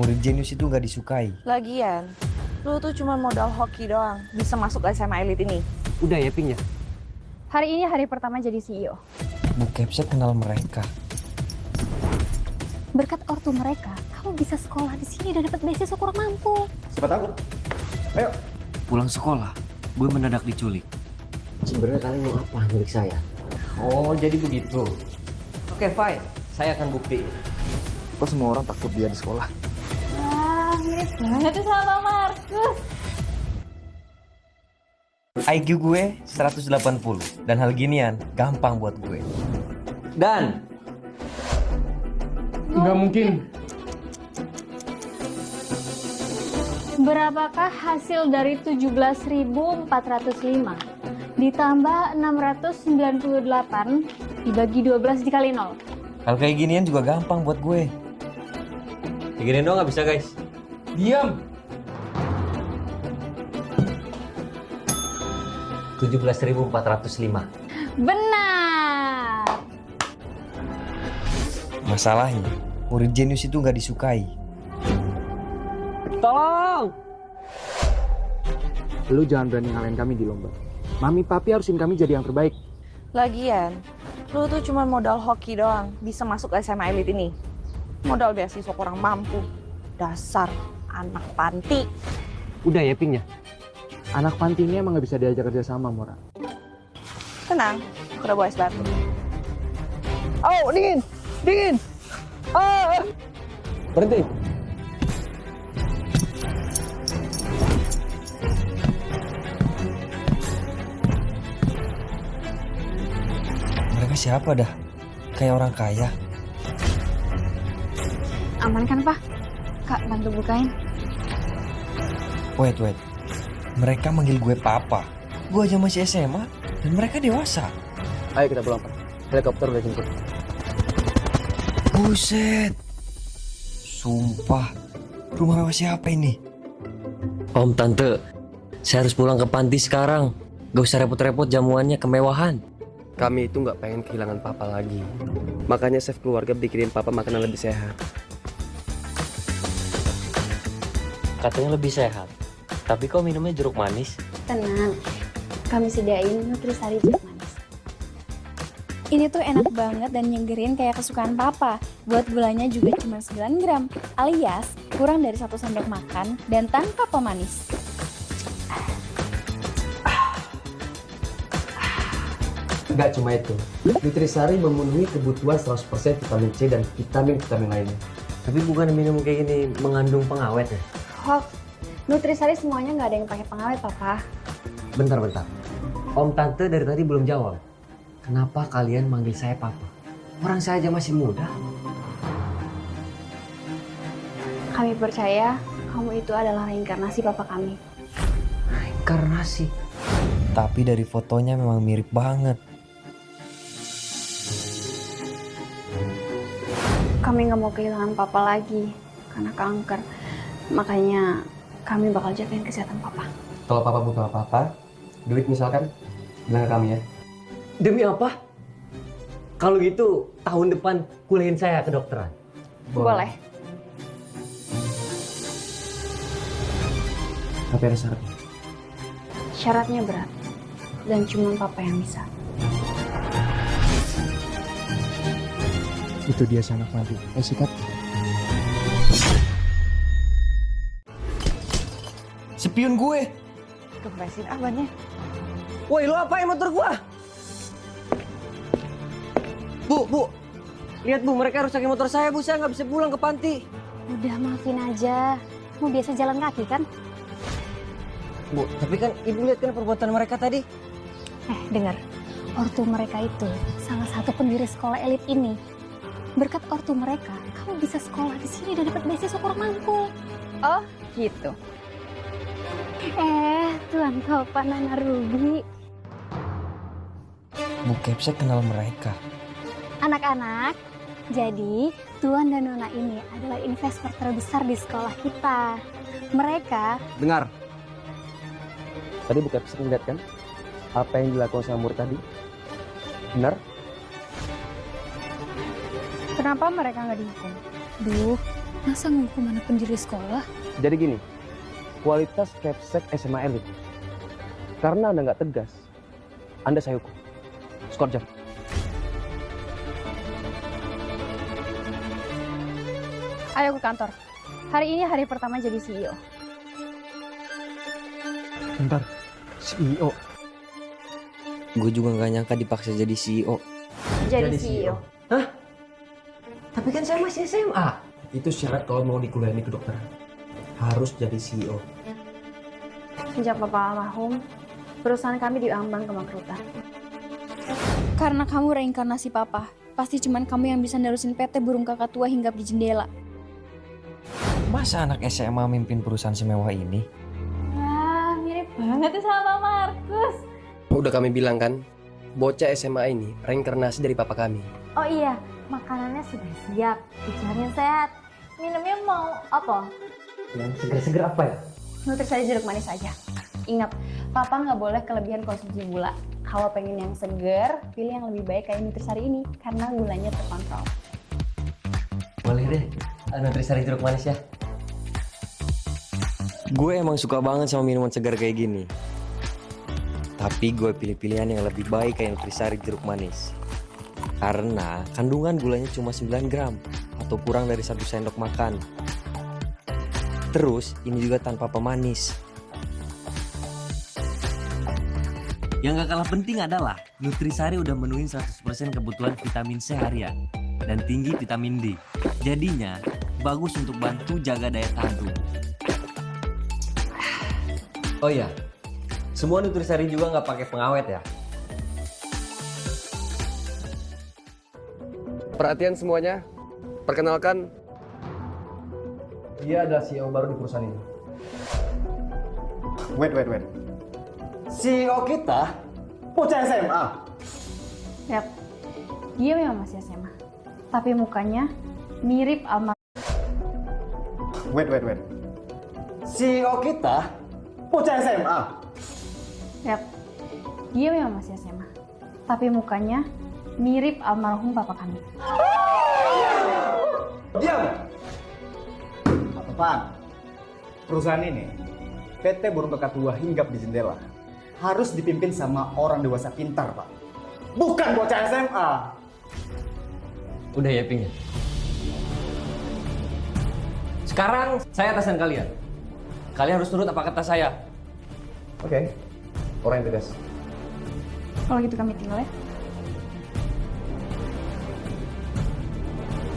Murid jenius itu nggak disukai. Lagian, lu tuh cuma modal hoki doang bisa masuk SMA elit ini. Udah ya Ping ya? Hari ini hari pertama jadi CEO. Bu Kepsek kenal mereka. Berkat ortu mereka, kamu bisa sekolah di sini dan dapat beasiswa kurang mampu. Siapa takut? Ayo. Pulang sekolah, gue mendadak diculik. Sebenarnya kalian mau apa milik saya? Oh, jadi begitu. Oke, fine. Saya akan bukti. Kok semua orang takut dia di sekolah? Wah, mirip banget tuh sama Markus. IQ gue 180 dan hal ginian gampang buat gue. Dan Nggak mungkin. Berapakah hasil dari 17.405 ditambah 698 dibagi 12 dikali 0? Hal kayak ginian juga gampang buat gue. begini dong nggak bisa guys. Diam. 17.405. Benar. Masalahnya, murid jenius itu nggak disukai. Tolong! Lu jangan berani ngalahin kami di lomba. Mami papi harusin kami jadi yang terbaik. Lagian, lu tuh cuma modal hoki doang bisa masuk SMA elit ini. Modal beasiswa kurang mampu. Dasar anak panti. Udah ya Ping ya? Anak panti ini emang nggak bisa diajak kerja sama, Mora. Tenang, udah bawa es batu. Oh, dingin! Dingin! Ah! Berhenti! Mereka siapa dah? Kayak orang kaya. Aman kan, Pak? Kak, bantu bukain. Wait. Mereka manggil gue papa. Gue aja masih SMA dan mereka dewasa. Ayo kita pulang, Pak. Helikopter udah jemput. Buset. Sumpah. Rumah mewah siapa ini? Om, Tante, saya harus pulang ke panti sekarang. Gak usah repot-repot jamuannya kemewahan. Kami itu nggak pengen kehilangan papa lagi. Makanya chef keluarga bikinin papa makanan lebih sehat. Katanya lebih sehat. Tapi kok minumnya jeruk manis? Tenang, kami sediain nutrisari jeruk manis. Ini tuh enak banget dan nyegerin kayak kesukaan papa. Buat gulanya juga cuma 9 gram, alias kurang dari 1 sendok makan dan tanpa pemanis. Nggak cuma itu, Nutrisari memenuhi kebutuhan 100% vitamin C dan vitamin-vitamin lainnya. Tapi bukan minum kayak gini mengandung pengawet ya? Hoax, nutrisari semuanya nggak ada yang pakai pengawet, papa. Bentar. Om Tante dari tadi belum jawab. Kenapa kalian manggil saya papa? Orang saya aja masih muda. Kami percaya kamu itu adalah reinkarnasi papa kami. Reinkarnasi. Tapi dari fotonya memang mirip banget. Kami nggak mau kehilangan papa lagi karena kanker. Makanya kami bakal jagain kesehatan papa. Kalau papa butuh apa-apa, duit misalkan, bilang ke kami ya. Demi apa? Kalau gitu tahun depan kuliahin saya ke dokteran. Boleh. Tapi ada syaratnya. Syaratnya berat dan cuma papa yang bisa. Itu dia si anak panti. Sikat. Spion gue. Kempesin bannya. Woi, lu apain motor gua? Bu. Lihat Bu, mereka rusakin motor saya Bu, saya nggak bisa pulang ke panti. Udah maafin aja. Mau biasa jalan kaki kan? Bu, tapi kan Ibu lihat kan perbuatan mereka tadi. Dengar. Ortu mereka itu salah satu pendiri sekolah elit ini. Berkat ortu mereka, kamu bisa sekolah di sini dan dapat beasiswa kurang mampu. Oh, gitu. Tuan Topan Nana Ruby. Bu Kepsek kenal mereka. Anak-anak, jadi Tuan dan Nona ini adalah investor terbesar di sekolah kita. Mereka Dengar. Tadi Bu Kepsek ngeliat kan? Apa yang dilakukan sama murid tadi? Benar? Kenapa mereka nggak dihukum? Duh, Masa ngukum anak pendiri sekolah? Jadi gini, kualitas Capsek SMA Elit. Karena Anda nggak tegas, Anda saya hukum. Skor jam. Ayo ke kantor. Hari ini hari pertama jadi CEO. Bentar, CEO. Gue juga nggak nyangka dipaksa jadi CEO. Jadi CEO. Tapi kan saya masih SMA. Itu syarat kalau mau dikuliahin di kedokteran. Harus jadi CEO. Sejak Bapak almarhum, perusahaan kami diambang kebangkrutan. Karena kamu reinkarnasi papa, pasti cuman kamu yang bisa nerusin PT burung kakak tua hinggap di jendela. Masa anak SMA mimpin perusahaan semewah ini? Wah, mirip banget ya sama Markus. Udah kami bilang kan, bocah SMA ini reinkarnasi dari papa kami. Oh iya, makanannya sudah siap. Pikirannya sehat. Minumnya mau apa? Yang seger-seger apa ya? Nutrisari jeruk manis aja. Ingat, papa nggak boleh kelebihan konsumsi gula. Kalau pengen yang seger, pilih yang lebih baik kayak Nutrisari ini karena gulanya terkontrol. Boleh deh, Nutrisari jeruk manis ya. Gue emang suka banget sama minuman segar kayak gini. Tapi gue pilih pilihan yang lebih baik kayak Nutrisari jeruk manis. Karena kandungan gulanya cuma 9 gram atau kurang dari 1 sendok makan. Terus ini juga tanpa pemanis. Yang gak kalah penting adalah Nutrisari udah menuhin 100% kebutuhan vitamin C harian dan tinggi vitamin D. Jadinya bagus untuk bantu jaga daya tahan tubuh. Oh iya, semua Nutrisari juga nggak pakai pengawet ya. Perhatian semuanya, perkenalkan, Dia adalah CEO baru di perusahaan ini. Wait. CEO kita bocah SMA. Yap, dia memang masih SMA. Tapi mukanya mirip almarhum. Wait. CEO kita bocah SMA. Yap, dia memang masih SMA. Tapi mukanya mirip almarhum papa kami. Diam! Pak, perusahaan ini, PT Burung Kakak Tua hinggap di jendela. Harus dipimpin sama orang dewasa pintar, Pak. Bukan bocah SMA. Udah ya Ping. Sekarang saya atasan kalian. Kalian harus nurut apa kata saya. Oke, orang yang tegas. Kalau gitu kami tinggal ya.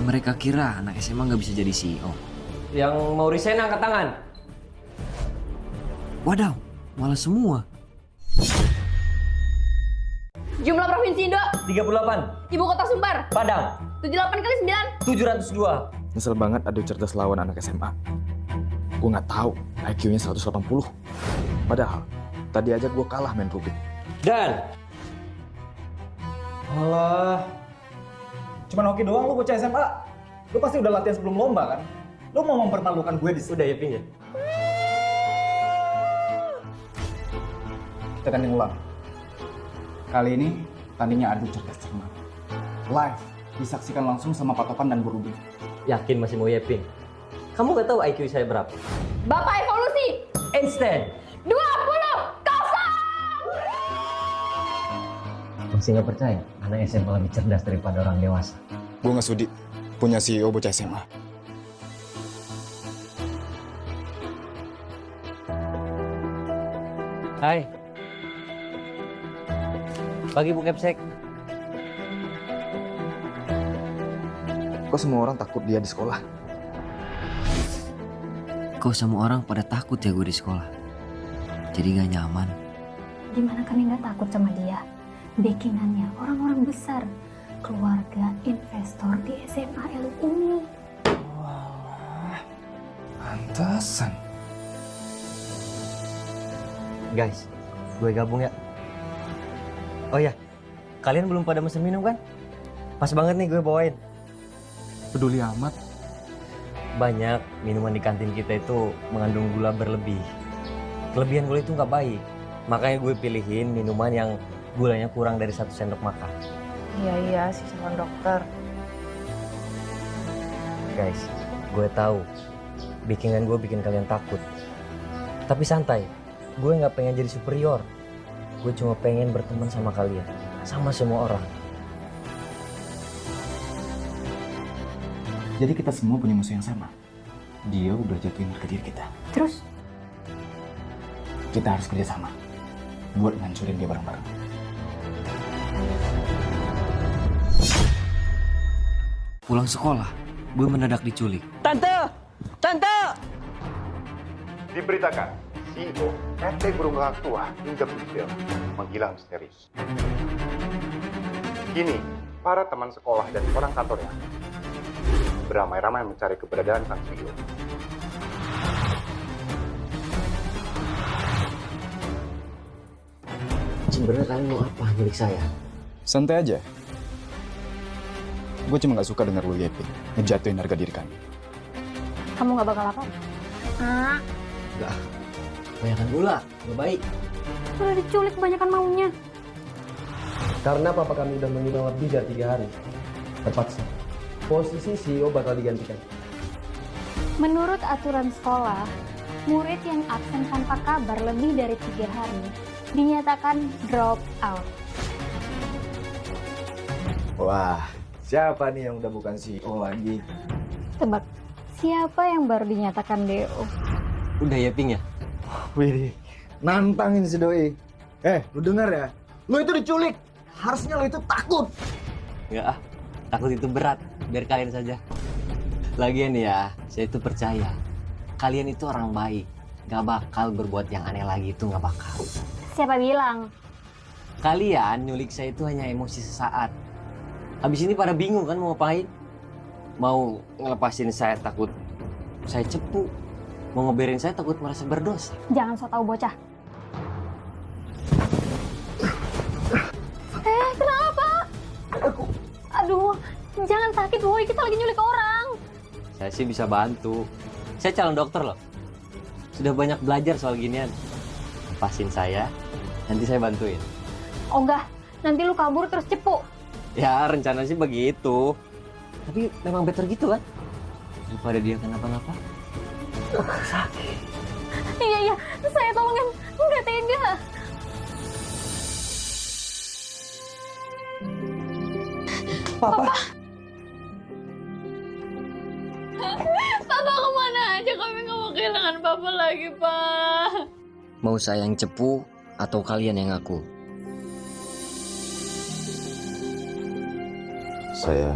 Mereka kira anak SMA nggak bisa jadi CEO. Yang mau resign angkat tangan. Wadaw, malah semua. Jumlah provinsi Indo, 38. ibu kota Sumbar, Padang. 78 kali 9. 702. Nyesel banget adu cerdas lawan anak SMA. Gue nggak tahu IQ-nya 180. Padahal tadi aja gue kalah main Rubik. Dan Alah, cuman hoki doang lu bocah SMA. Lu pasti udah latihan sebelum lomba kan? Lu mau mempermalukan gue di sini. udah ya Ping ya. Kita kan yang ulang. Kali ini tandingnya adu cerdas cermat. Live disaksikan langsung sama Pak Topan dan Bu Ruby. Yakin masih mau Yeping? Kamu gak tahu IQ saya berapa? Bapak evolusi, Einstein. 20 kosong. Masih nggak percaya anak SMA lebih cerdas daripada orang dewasa. Gue nggak sudi punya CEO bocah SMA. Hai. Pagi Bu Capsek. Kok semua orang takut dia di sekolah? Kok semua orang pada takut ya gue di sekolah? Jadi gak nyaman. Gimana kami nggak takut sama dia? Backingannya orang-orang besar, keluarga investor di SMA elit ini. Pantesan. Guys, gue gabung ya. Oh ya, kalian belum pada mesen minum kan? Pas banget nih gue bawain. Peduli amat. Banyak minuman di kantin kita itu mengandung gula berlebih. Kelebihan gula itu nggak baik. Makanya gue pilihin minuman yang gulanya kurang dari 1 sendok makan. Iya sih sama dokter. Guys, Gue tahu, bikinan gue bikin kalian takut. Tapi santai, gue nggak pengen jadi superior. Gue cuma pengen berteman sama kalian, sama semua orang. Jadi kita semua punya musuh yang sama. Dia udah jatuhin harga diri kita. Terus? Kita harus kerjasama buat ngancurin dia bareng-bareng. Pulang sekolah, gue mendadak diculik. Tante! Tante! Diberitakan, CEO PT Burung Gagak Tua hingga Brazil menghilang misterius. Kini, para teman sekolah dan orang kantornya beramai-ramai mencari keberadaan sang CEO. Sebenarnya kalian mau apa nyulik saya? Santai aja. Gue cuma gak suka denger lu yepin, ngejatuhin harga diri kami. Kamu gak bakal apa? Banyakan gula, gak baik. Udah diculik kebanyakan maunya. Karena papa kami udah menghilang lebih dari 3 hari. Terpaksa. Posisi CEO bakal digantikan. Menurut aturan sekolah, murid yang absen tanpa kabar lebih dari 3 hari dinyatakan drop out. Wah, siapa nih yang udah bukan CEO lagi? Tebak, siapa yang baru dinyatakan DO? Udah ya Ping ya? Wih, nantangin si Doi. Lu denger ya? Lu itu diculik. Harusnya lu itu takut. Enggak ah, takut itu berat. Biar kalian saja. Lagian ya, saya itu percaya. Kalian itu orang baik. Gak bakal berbuat yang aneh lagi itu gak bakal. Siapa bilang? Kalian nyulik saya itu hanya emosi sesaat. Habis ini pada bingung kan mau ngapain? Mau ngelepasin saya takut saya cepu. Mau ngeberin saya takut merasa berdosa. Jangan so tau bocah. Kenapa? Aduh, jangan sakit Boy, kita lagi nyulik orang. Saya sih bisa bantu. Saya calon dokter loh. Sudah banyak belajar soal ginian. Lepasin saya, nanti saya bantuin. Oh enggak, nanti lu kabur terus cepu. Ya rencana sih begitu. Tapi memang better gitu kan? Daripada dia kenapa-napa. Sakit. Iya, saya tolongin. Enggak tega. Papa. Papa kemana aja? Kami nggak mau kehilangan Papa lagi, Pak. Mau saya yang cepu atau kalian yang ngaku? Saya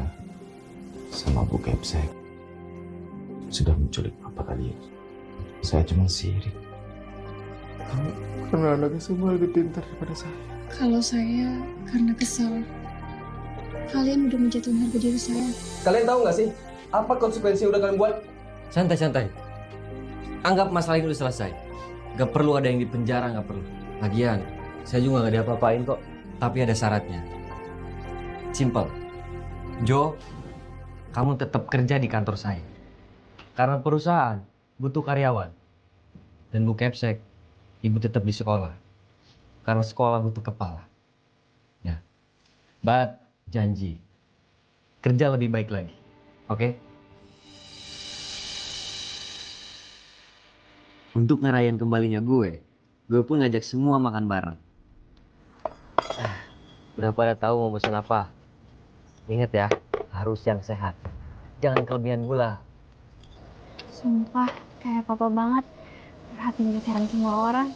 sama Bu Kepsek sudah menculik papa kalian. Saya cuma sirik. Karena anaknya semua lebih pintar daripada saya. Kalau saya karena kesal. Kalian udah menjatuhkan harga diri saya. Kalian tahu nggak sih apa konsekuensi yang udah kalian buat? Santai-santai. Anggap masalah ini udah selesai. Gak perlu ada yang dipenjara, gak perlu. Lagian, saya juga gak diapa-apain kok. Tapi ada syaratnya. Simple. Jo, kamu tetap kerja di kantor saya. Karena perusahaan butuh karyawan. Dan Bu Kepsek, ibu tetap di sekolah. Karena sekolah butuh kepala. Ya. But, janji. Kerja lebih baik lagi. Oke? Untuk ngerayain kembalinya gue pun ngajak semua makan bareng. Udah pada tahu mau pesan apa? Ingat ya, harus yang sehat. Jangan kelebihan gula. Sumpah, kayak Papa banget. Perhatiin kesehatan semua orang.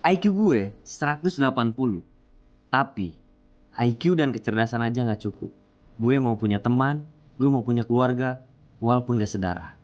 IQ gue 180. Tapi IQ dan kecerdasan aja nggak cukup. Gue mau punya teman, gue mau punya keluarga, walaupun gak sedarah.